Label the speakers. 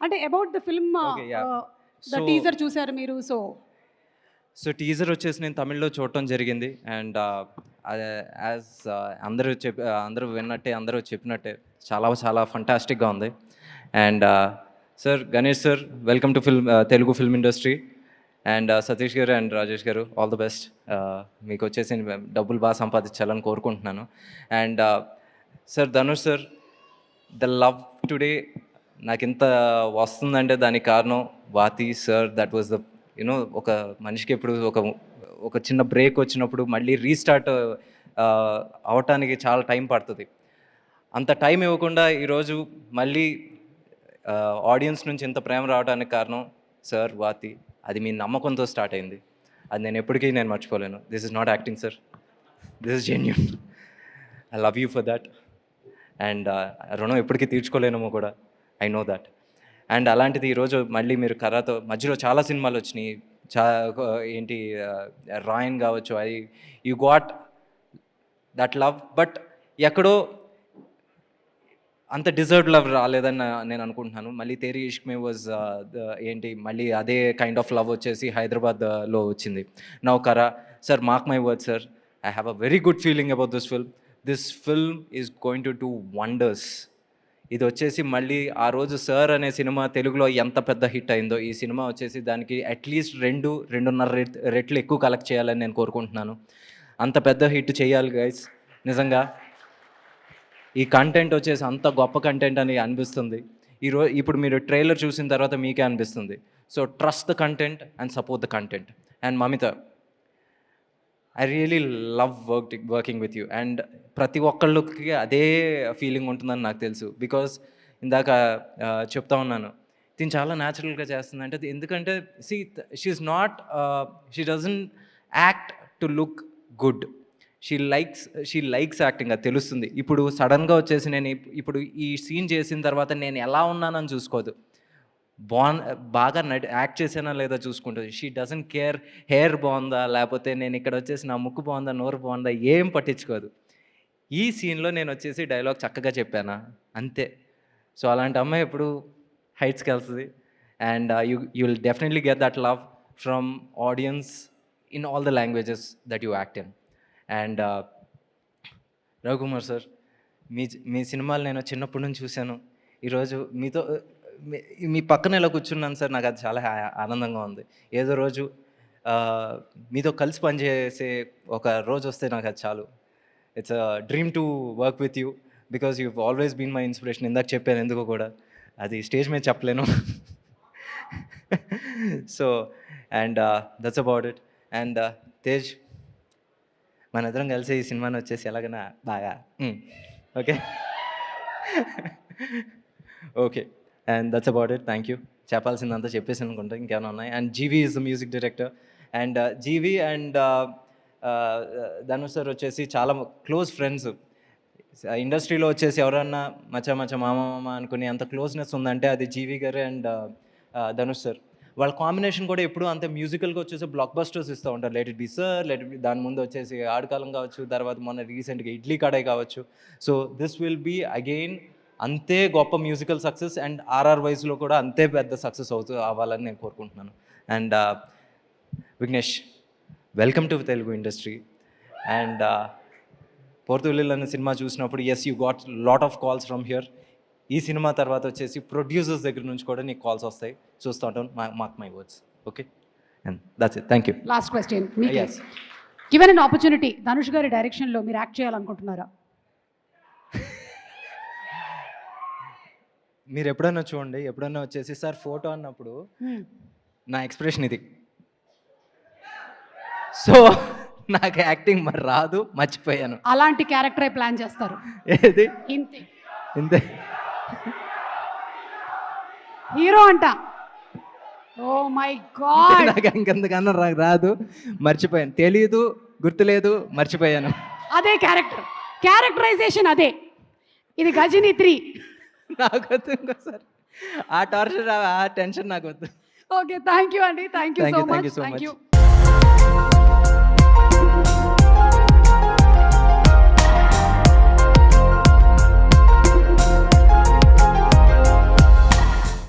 Speaker 1: అంటే about the film
Speaker 2: Okay, yeah.
Speaker 1: The
Speaker 2: So-
Speaker 1: teaser చూసారు మీరు.
Speaker 2: సో టీజర్ వచ్చేసి నేను తమిళ్లో చూడటం జరిగింది. అండ్ యాజ్ అందరూ విన్నట్టే, అందరూ చెప్పినట్టే చాలా చాలా ఫంటాస్టిక్గా ఉంది. And sir, Ganesh sir, welcome to Telugu film industry. And Satish గారు అండ్ రాజేష్ గారు, ఆల్ ది బెస్ట్. మీకు వచ్చేసి డబ్బులు బాగా సంపాదించాలని కోరుకుంటున్నాను. And sir, Dhanush sir, the love today నాకు ఇంత వస్తుందంటే దానికి కారణం వాతి సార్. దట్ వాజ్ ద ఒక మనిషికి ఎప్పుడు ఒక చిన్న బ్రేక్ వచ్చినప్పుడు మళ్ళీ రీస్టార్ట్ అవటానికి చాలా టైం పడుతుంది. అంత టైం ఇవ్వకుండా ఈరోజు మళ్ళీ ఆడియన్స్ నుంచి ఇంత ప్రేమ రావడానికి కారణం సార్, వాతి. అది మీ నమ్మకంతో స్టార్ట్ అయింది. అది నేను ఎప్పటికీ మర్చిపోలేను. This is not acting sir, this is genuine. I love you for that. And రుణం ఎప్పటికీ తీర్చుకోలేనేమో కూడా, ఐ నో దట్. అండ్ అలాంటిది ఈరోజు మళ్ళీ మీరు కర్రతో మధ్యలో చాలా సినిమాలు వచ్చినాయి. ఏంటి రాయన్ కావచ్చు, అది you got that love. But ఎక్కడో అంత డిజర్వ్డ్ లవ్ రాలేదని నేను అనుకుంటున్నాను. మళ్ళీ తేరీ ఇష్క్ మే వాజ్ ఏంటి మళ్ళీ అదే కైండ్ ఆఫ్ లవ్ వచ్చేసి హైదరాబాద్లో వచ్చింది. నౌ కరా. Sir, mark my word sir, I have a very good feeling about this film. This film is going to do wonders. ఇది వచ్చేసి మళ్ళీ ఆ రోజు సార్ అనే సినిమా తెలుగులో ఎంత పెద్ద హిట్ అయిందో, ఈ సినిమా వచ్చేసి దానికి అట్లీస్ట్ 2.5 రెట్లు ఎక్కువ కలెక్ట్ చేయాలని నేను కోరుకుంటున్నాను. అంత పెద్ద హిట్ చేయాలి గైస్. నిజంగా ఈ కంటెంట్ వచ్చేసి అంత గొప్ప కంటెంట్ అని అనిపిస్తుంది. ఇప్పుడు మీరు ట్రైలర్ చూసిన తర్వాత మీకే అనిపిస్తుంది. So trust the content and support the content. And Mamitha, I really love working with you. And ప్రతి ఒక్కళ్ళకి అదే ఫీలింగ్ ఉంటుందని నాకు తెలుసు. బికాజ్ ఇందాక చెప్తా ఉన్నాను, దీన్ని చాలా న్యాచురల్గా చేస్తుంది. అంటే ఎందుకంటే she doesn't act to look good. She likes acting, అది తెలుస్తుంది. ఇప్పుడు సడన్గా వచ్చేసి నేను ఇప్పుడు ఈ సీన్ చేసిన తర్వాత నేను ఎలా ఉన్నానని చూసుకోదు, బాగా యాక్ట్ చేసానా లేదా చూసుకుంటుంది. షీ డజంట్ కేర్ హెయిర్ బాగుందా, లేకపోతే నేను ఇక్కడ వచ్చేసి నా ముక్కు బాగుందా, నోరు బాగుందా, ఏం పట్టించుకోదు. ఈ సీన్లో నేను వచ్చేసి డైలాగ్ చక్కగా చెప్పానా, అంతే. సో అలాంటి అమ్మాయి ఎప్పుడు హైట్స్కి వెళ్తుంది. And you will definitely get that love from audience in all the languages that you act in. And Ravikumar sir, మీ సినిమాలు నేను చిన్నప్పటి నుంచి చూశాను. ఈరోజు మీ పక్కన ఇలా కూర్చున్నాను సార్, నాకు అది చాలా ఆనందంగా ఉంది. ఏదో రోజు మీతో కలిసి పనిచేసే ఒక రోజు వస్తే నాకు అది చాలు. It's a dream to work with you because you always been my inspiration. ఇందాక చెప్పాను ఎందుకో కూడా, అది స్టేజ్ మీద చెప్పలేను. So and that's about it. And Tej, మన ఇద్దరం కలిసి ఈ సినిమాని వచ్చేసి ఎలాగైనా బాగా okay okay. And that's about it. Thank you. చెప్పాల్సిందంతా చెప్పేసి అనుకుంటా, ఇంకేమైనా ఉన్నాయి. And GV is the music director. And GV and Dhanush sir వచ్చేసి చాలా క్లోజ్ ఫ్రెండ్స్. ఇండస్ట్రీలో వచ్చేసి ఎవరన్నా మచ్చ మామ అనుకునే అంత క్లోజ్నెస్ ఉందంటే అది జీవీ గారు అండ్ ధనుష్ సార్. వాళ్ళ కాంబినేషన్ కూడా ఎప్పుడు అంతే మ్యూజికల్గా వచ్చేసి బ్లాక్ బస్టర్స్ ఇస్తూ ఉంటారు. Let it be sir, let it be, దాని ముందు వచ్చేసి ఆడుకాలం కావచ్చు, తర్వాత మొన్న రీసెంట్గా ఇడ్లీ కడాయి కావచ్చు. So this will be again అంతే గొప్ప మ్యూజికల్ సక్సెస్. అండ్ ఆర్ఆర్ వైజ్లో కూడా అంతే పెద్ద సక్సెస్ అవ్వాలని నేను కోరుకుంటున్నాను. And Vignesh, welcome to Telugu industry. And Portugal అనే సినిమా చూసినప్పుడు yes, you got lot of calls from here. ఈ సినిమా తర్వాత వచ్చేసి ప్రొడ్యూసర్స్ దగ్గర నుంచి కూడా నీకు కాల్స్ వస్తాయి, చూస్తూ ఉంటాను. Mark my words. Okay, and that's it. Thank you.
Speaker 1: Last question, given an opportunity, Dhanush గారి డైరెక్షన్లో మీరు యాక్ట్ చేయాలనుకుంటున్నారా?
Speaker 2: మీరు ఎప్పుడైనా చూడండి, ఎప్పుడైనా వచ్చేసి సార్ ఫోటో అన్నప్పుడు నా ఎక్స్ప్రెషన్ ఇది. సో నాకు యాక్టింగ్ మరి రాదు, మర్చిపోయాను.
Speaker 1: అలాంటి క్యారెక్టరే ప్లాన్ చేస్తారు.
Speaker 2: ఏది
Speaker 1: ఇంతే
Speaker 2: ఇంతే
Speaker 1: హీరో అంట. ఓ మై గాడ్,
Speaker 2: నాకు ఇంకెంతకన్నా రాదు, మర్చిపోయాను. తెలీదు, గుర్తులేదు, మర్చిపోయాను.
Speaker 1: అదే క్యారెక్టరైజేషన్ అదే. ఇది గజిని 3.
Speaker 2: నాకు వద్దు ఇంకోసారి ఆ టార్చర్, ఆ టెన్షన్ నాకు వద్దు.
Speaker 1: ఓకే, థ్యాంక్ యూ అండి. Thank you so much.
Speaker 2: Thank you.